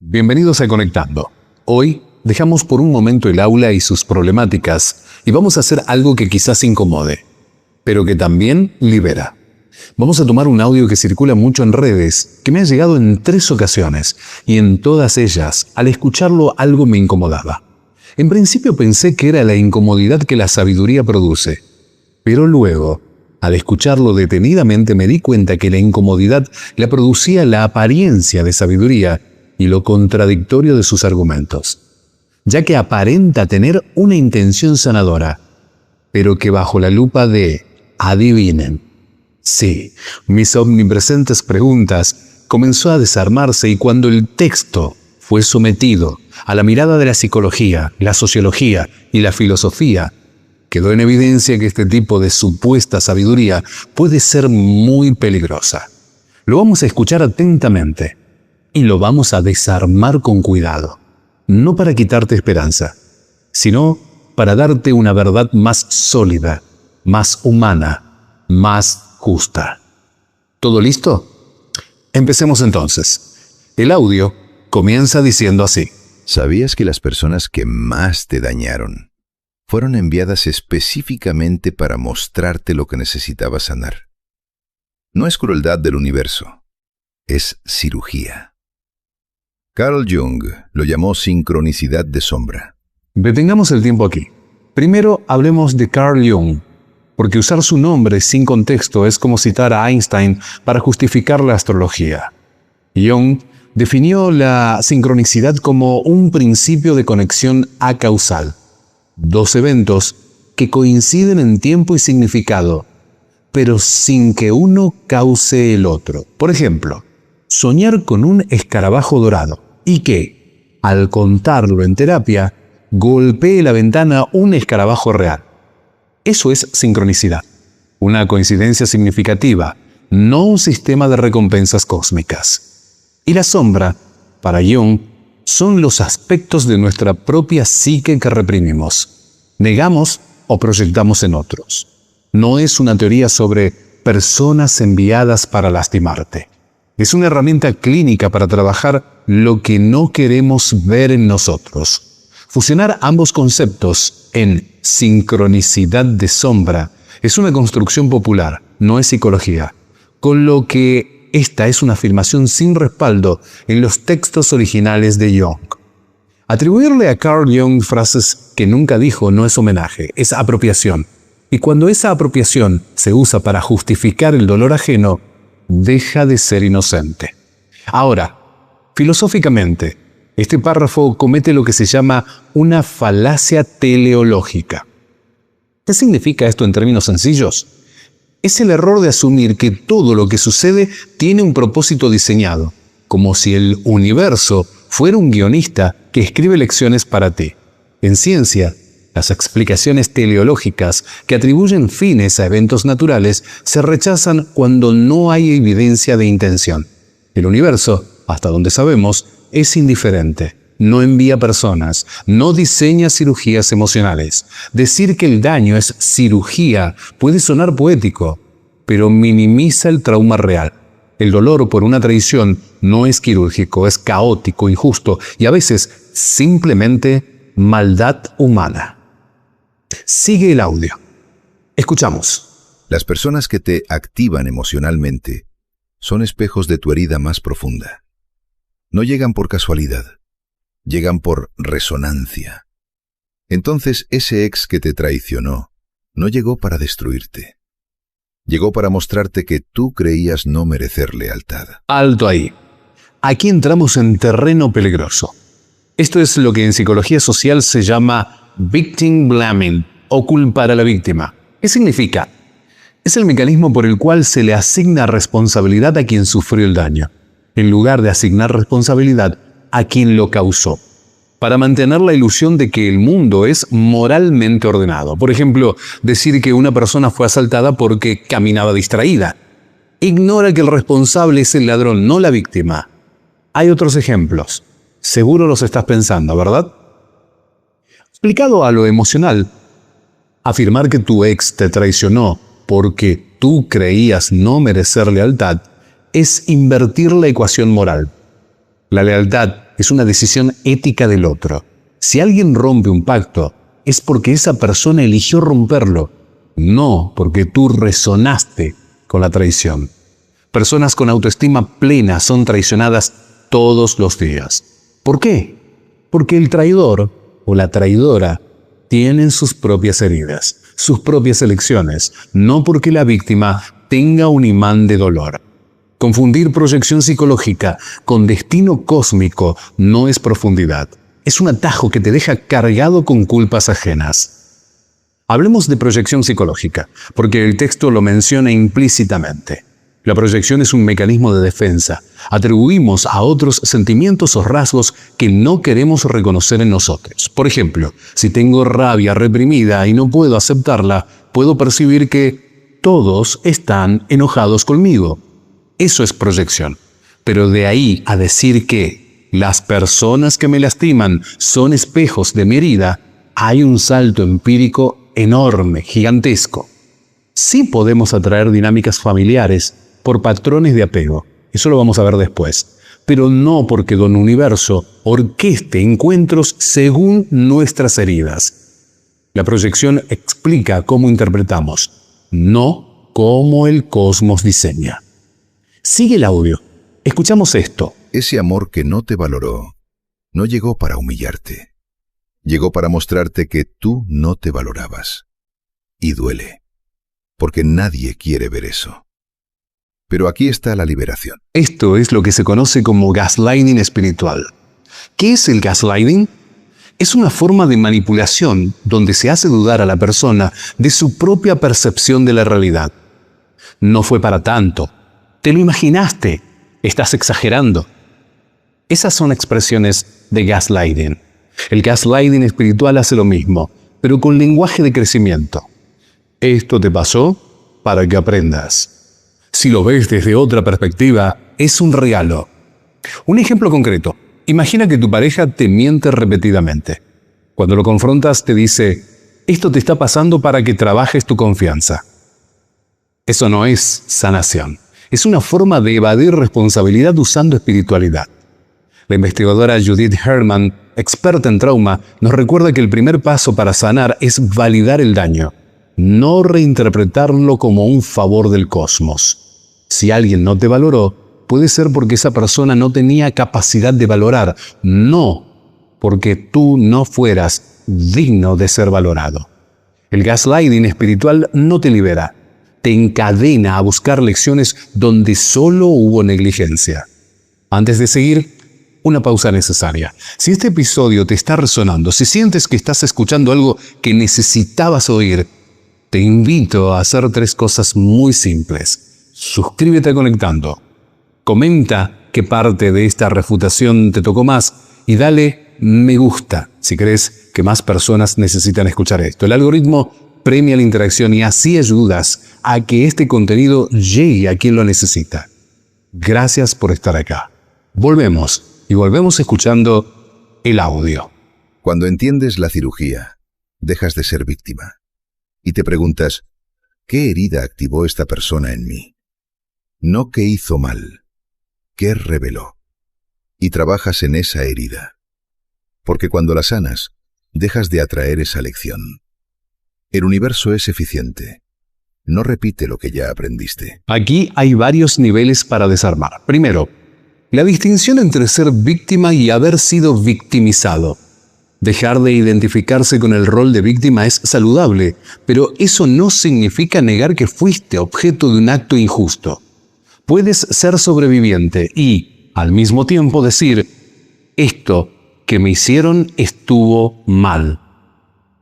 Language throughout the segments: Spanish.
Bienvenidos a Conectando. Hoy dejamos por un momento el aula y sus problemáticas y vamos a hacer algo que quizás incomode, pero que también libera. Vamos a tomar un audio que circula mucho en redes, que me ha llegado en 3 ocasiones y en todas ellas, al escucharlo, algo me incomodaba. En principio pensé que era la incomodidad que la sabiduría produce, pero luego, al escucharlo detenidamente, me di cuenta que la incomodidad la producía la apariencia de sabiduría y lo contradictorio de sus argumentos, ya que aparenta tener una intención sanadora, pero que bajo la lupa de adivinen. Sí, mis omnipresentes preguntas comenzó a desarmarse y cuando el texto fue sometido a la mirada de la psicología, la sociología y la filosofía, quedó en evidencia que este tipo de supuesta sabiduría puede ser muy peligrosa. Lo vamos a escuchar atentamente y lo vamos a desarmar con cuidado, no para quitarte esperanza, sino para darte una verdad más sólida, más humana, más justa. ¿Todo listo? Empecemos entonces. El audio comienza diciendo así. ¿Sabías que las personas que más te dañaron fueron enviadas específicamente para mostrarte lo que necesitabas sanar? No es crueldad del universo, es cirugía. Carl Jung lo llamó sincronicidad de sombra. Detengamos el tiempo aquí. Primero hablemos de Carl Jung, porque usar su nombre sin contexto es como citar a Einstein para justificar la astrología. Jung definió la sincronicidad como un principio de conexión acausal. 2 eventos que coinciden en tiempo y significado, pero sin que uno cause el otro. Por ejemplo, soñar con un escarabajo dorado y que, al contarlo en terapia, golpee la ventana un escarabajo real. Eso es sincronicidad, una coincidencia significativa, no un sistema de recompensas cósmicas. Y la sombra, para Jung, son los aspectos de nuestra propia psique que reprimimos, negamos o proyectamos en otros. No es una teoría sobre personas enviadas para lastimarte. Es una herramienta clínica para trabajar lo que no queremos ver en nosotros. Fusionar ambos conceptos en sincronicidad de sombra es una construcción popular, no es psicología, con lo que esta es una afirmación sin respaldo en los textos originales de Jung. Atribuirle a Carl Jung frases que nunca dijo no es homenaje, es apropiación. Y cuando esa apropiación se usa para justificar el dolor ajeno, deja de ser inocente. Ahora, filosóficamente, este párrafo comete lo que se llama una falacia teleológica. ¿Qué significa esto en términos sencillos? Es el error de asumir que todo lo que sucede tiene un propósito diseñado, como si el universo fuera un guionista que escribe lecciones para ti. En ciencia, las explicaciones teleológicas que atribuyen fines a eventos naturales se rechazan cuando no hay evidencia de intención. El universo, hasta donde sabemos, es indiferente, no envía personas, no diseña cirugías emocionales. Decir que el daño es cirugía puede sonar poético, pero minimiza el trauma real. El dolor por una traición no es quirúrgico, es caótico, injusto y a veces simplemente maldad humana. Sigue el audio. Escuchamos. Las personas que te activan emocionalmente son espejos de tu herida más profunda. No llegan por casualidad, llegan por resonancia. Entonces ese ex que te traicionó no llegó para destruirte. Llegó para mostrarte que tú creías no merecer lealtad. Alto ahí. Aquí entramos en terreno peligroso. Esto es lo que en psicología social se llama victim blaming, o culpar a la víctima. ¿Qué significa? Es el mecanismo por el cual se le asigna responsabilidad a quien sufrió el daño, en lugar de asignar responsabilidad a quien lo causó, para mantener la ilusión de que el mundo es moralmente ordenado. Por ejemplo, decir que una persona fue asaltada porque caminaba distraída. Ignora que el responsable es el ladrón, no la víctima. Hay otros ejemplos. Seguro los estás pensando, ¿verdad? Aplicado a lo emocional, afirmar que tu ex te traicionó porque tú creías no merecer lealtad es invertir la ecuación moral. La lealtad es una decisión ética del otro. Si alguien rompe un pacto, es porque esa persona eligió romperlo, no porque tú resonaste con la traición. Personas con autoestima plena son traicionadas todos los días. ¿Por qué? Porque el traidor o la traidora tienen sus propias heridas, sus propias elecciones, no porque la víctima tenga un imán de dolor. Confundir proyección psicológica con destino cósmico no es profundidad. Es un atajo que te deja cargado con culpas ajenas. Hablemos de proyección psicológica, porque el texto lo menciona implícitamente. La proyección es un mecanismo de defensa. Atribuimos a otros sentimientos o rasgos que no queremos reconocer en nosotros. Por ejemplo, si tengo rabia reprimida y no puedo aceptarla, puedo percibir que todos están enojados conmigo. Eso es proyección. Pero de ahí a decir que las personas que me lastiman son espejos de mi herida, hay un salto empírico enorme, gigantesco. Sí podemos atraer dinámicas familiares por patrones de apego. Eso lo vamos a ver después. Pero no porque Don Universo orqueste encuentros según nuestras heridas. La proyección explica cómo interpretamos, no cómo el cosmos diseña. Sigue el audio. Escuchamos esto. Ese amor que no te valoró no llegó para humillarte. Llegó para mostrarte que tú no te valorabas. Y duele, porque nadie quiere ver eso. Pero aquí está la liberación. Esto es lo que se conoce como gaslighting espiritual. ¿Qué es el gaslighting? Es una forma de manipulación donde se hace dudar a la persona de su propia percepción de la realidad. No fue para tanto. Te lo imaginaste. Estás exagerando. Esas son expresiones de gaslighting. El gaslighting espiritual hace lo mismo, pero con lenguaje de crecimiento. Esto te pasó para que aprendas. Si lo ves desde otra perspectiva, es un regalo. Un ejemplo concreto. Imagina que tu pareja te miente repetidamente. Cuando lo confrontas, te dice, esto te está pasando para que trabajes tu confianza. Eso no es sanación. Es una forma de evadir responsabilidad usando espiritualidad. La investigadora Judith Herman, experta en trauma, nos recuerda que el primer paso para sanar es validar el daño, no reinterpretarlo como un favor del cosmos. Si alguien no te valoró, puede ser porque esa persona no tenía capacidad de valorar, no porque tú no fueras digno de ser valorado. El gaslighting espiritual no te libera, te encadena a buscar lecciones donde solo hubo negligencia. Antes de seguir, una pausa necesaria. Si este episodio te está resonando, si sientes que estás escuchando algo que necesitabas oír, te invito a hacer 3 cosas muy simples. Suscríbete a Conectando, comenta qué parte de esta refutación te tocó más y dale me gusta si crees que más personas necesitan escuchar esto. El algoritmo premia la interacción y así ayudas a que este contenido llegue a quien lo necesita. Gracias por estar acá. Volvemos escuchando el audio. Cuando entiendes la cirugía, dejas de ser víctima. Y te preguntas, ¿qué herida activó esta persona en mí? No qué hizo mal, qué reveló. Y trabajas en esa herida. Porque cuando la sanas, dejas de atraer esa lección. El universo es eficiente. No repite lo que ya aprendiste. Aquí hay varios niveles para desarmar. Primero, la distinción entre ser víctima y haber sido victimizado. Dejar de identificarse con el rol de víctima es saludable, pero eso no significa negar que fuiste objeto de un acto injusto. Puedes ser sobreviviente y, al mismo tiempo, decir, esto que me hicieron estuvo mal.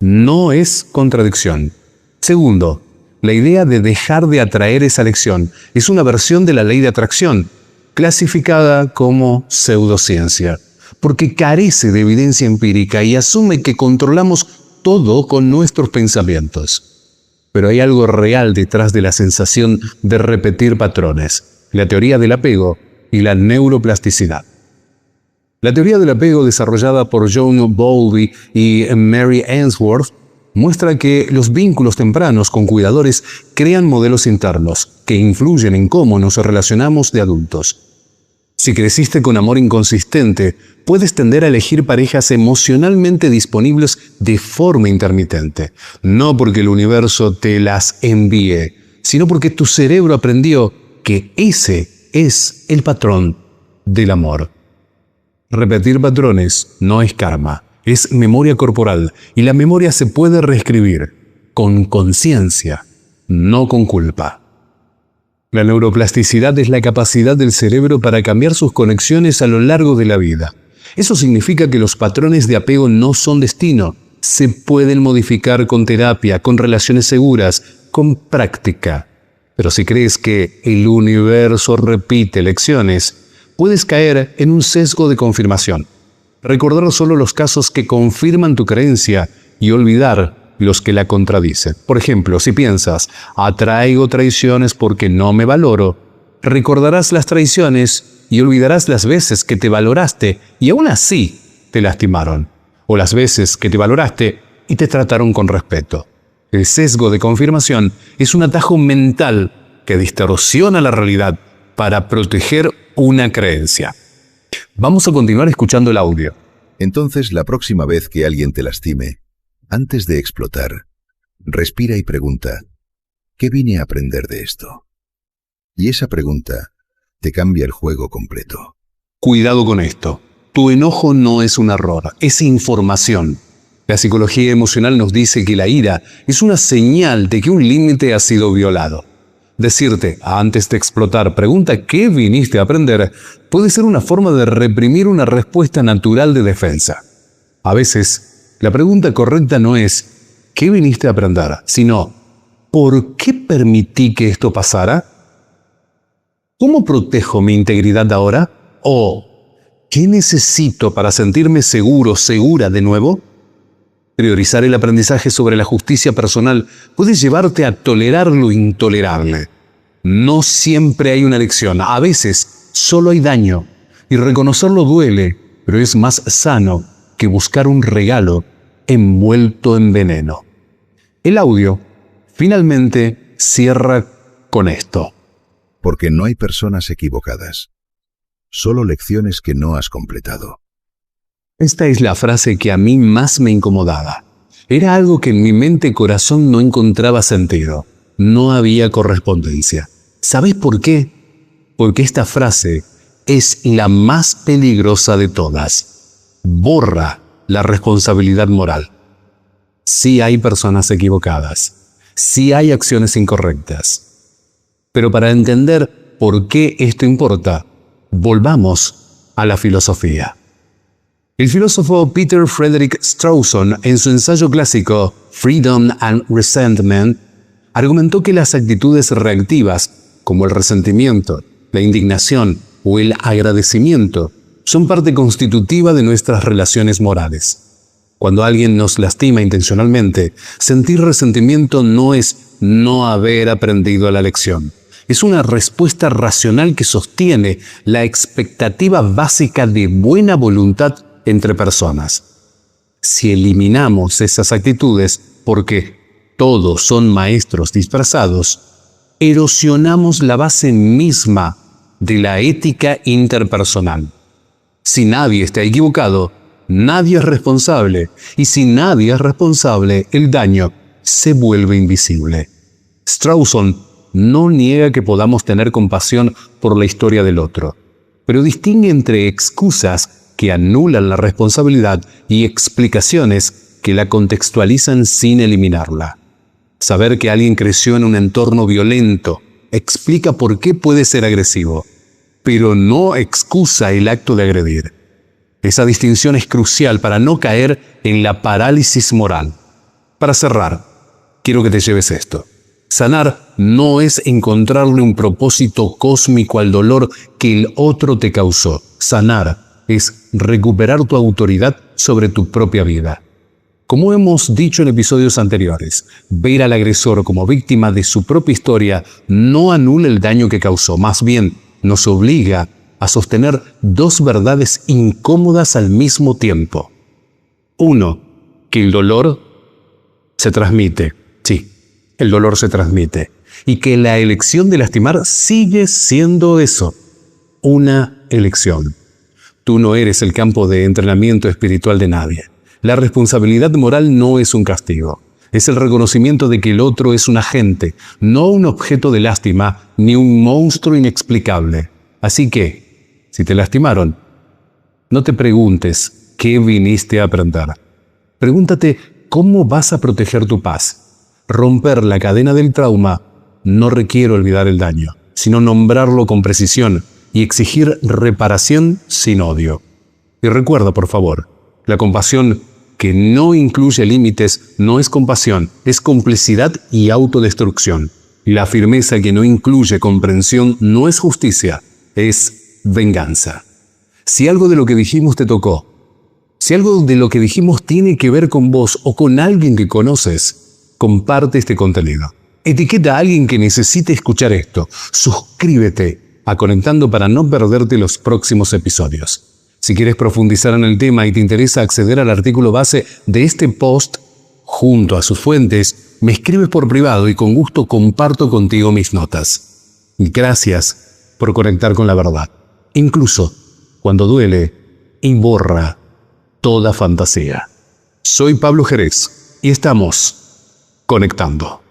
No es contradicción. Segundo, la idea de dejar de atraer esa lección es una versión de la ley de atracción, clasificada como pseudociencia, porque carece de evidencia empírica y asume que controlamos todo con nuestros pensamientos. Pero hay algo real detrás de la sensación de repetir patrones, la teoría del apego y la neuroplasticidad. La teoría del apego desarrollada por John Bowlby y Mary Ainsworth muestra que los vínculos tempranos con cuidadores crean modelos internos que influyen en cómo nos relacionamos de adultos. Si creciste con amor inconsistente, puedes tender a elegir parejas emocionalmente disponibles de forma intermitente. No porque el universo te las envíe, sino porque tu cerebro aprendió que ese es el patrón del amor. Repetir patrones no es karma, es memoria corporal, y la memoria se puede reescribir con conciencia, no con culpa. La neuroplasticidad es la capacidad del cerebro para cambiar sus conexiones a lo largo de la vida. Eso significa que los patrones de apego no son destino. Se pueden modificar con terapia, con relaciones seguras, con práctica. Pero si crees que el universo repite lecciones, puedes caer en un sesgo de confirmación. Recordar solo los casos que confirman tu creencia y olvidar los que la contradicen. Por ejemplo, si piensas, atraigo traiciones porque no me valoro, recordarás las traiciones y olvidarás las veces que te valoraste y aún así te lastimaron, o las veces que te valoraste y te trataron con respeto. El sesgo de confirmación es un atajo mental que distorsiona la realidad para proteger una creencia. Vamos a continuar escuchando el audio. Entonces, la próxima vez que alguien te lastime, antes de explotar, respira y pregunta, ¿qué vine a aprender de esto? Y esa pregunta te cambia el juego completo. Cuidado con esto. Tu enojo no es un error, es información. La psicología emocional nos dice que la ira es una señal de que un límite ha sido violado. Decirte, antes de explotar, pregunta ¿qué viniste a aprender? Puede ser una forma de reprimir una respuesta natural de defensa. A veces, la pregunta correcta no es ¿qué viniste a aprender?, sino ¿por qué permití que esto pasara? ¿Cómo protejo mi integridad ahora? ¿O qué necesito para sentirme seguro, segura de nuevo? Priorizar el aprendizaje sobre la justicia personal puede llevarte a tolerar lo intolerable. No siempre hay una lección, a veces solo hay daño, y reconocerlo duele, pero es más sano que buscar un regalo envuelto en veneno. El audio finalmente cierra con esto. Porque no hay personas equivocadas, solo lecciones que no has completado. Esta es la frase que a mí más me incomodaba. Era algo que en mi mente y corazón no encontraba sentido. No había correspondencia. ¿Sabes por qué? Porque esta frase es la más peligrosa de todas. Borra la responsabilidad moral. Sí hay personas equivocadas. Sí hay acciones incorrectas. Pero para entender por qué esto importa, volvamos a la filosofía. El filósofo Peter Frederick Strawson, en su ensayo clásico Freedom and Resentment, argumentó que las actitudes reactivas, como el resentimiento, la indignación o el agradecimiento, son parte constitutiva de nuestras relaciones morales. Cuando alguien nos lastima intencionalmente, sentir resentimiento no es no haber aprendido la lección. Es una respuesta racional que sostiene la expectativa básica de buena voluntad entre personas. Si eliminamos esas actitudes, porque todos son maestros disfrazados, erosionamos la base misma de la ética interpersonal. Si nadie está equivocado, nadie es responsable, y si nadie es responsable, el daño se vuelve invisible. Strawson no niega que podamos tener compasión por la historia del otro, pero distingue entre excusas que anulan la responsabilidad y explicaciones que la contextualizan sin eliminarla. Saber que alguien creció en un entorno violento explica por qué puede ser agresivo, pero no excusa el acto de agredir. Esa distinción es crucial para no caer en la parálisis moral. Para cerrar, quiero que te lleves esto. Sanar no es encontrarle un propósito cósmico al dolor que el otro te causó. Sanar es recuperar tu autoridad sobre tu propia vida. Como hemos dicho en episodios anteriores, ver al agresor como víctima de su propia historia no anula el daño que causó, más bien nos obliga a sostener dos verdades incómodas al mismo tiempo. Uno, que el dolor se transmite. Sí, el dolor se transmite. Y que la elección de lastimar sigue siendo eso, una elección. Tú no eres el campo de entrenamiento espiritual de nadie. La responsabilidad moral no es un castigo. Es el reconocimiento de que el otro es un agente, no un objeto de lástima ni un monstruo inexplicable. Así que, si te lastimaron, no te preguntes qué viniste a aprender. Pregúntate cómo vas a proteger tu paz. Romper la cadena del trauma no requiere olvidar el daño, sino nombrarlo con precisión y exigir reparación sin odio. Y recuerda, por favor, la compasión que no incluye límites no es compasión, es complicidad y autodestrucción. La firmeza que no incluye comprensión no es justicia, es venganza. Si algo de lo que dijimos te tocó, si algo de lo que dijimos tiene que ver con vos o con alguien que conoces, comparte este contenido. Etiqueta a alguien que necesite escuchar esto. Suscríbete a Conectando para no perderte los próximos episodios. Si quieres profundizar en el tema y te interesa acceder al artículo base de este post junto a sus fuentes, me escribes por privado y con gusto comparto contigo mis notas. Gracias por conectar con la verdad, incluso cuando duele y borra toda fantasía. Soy Pablo Jerez y estamos conectando.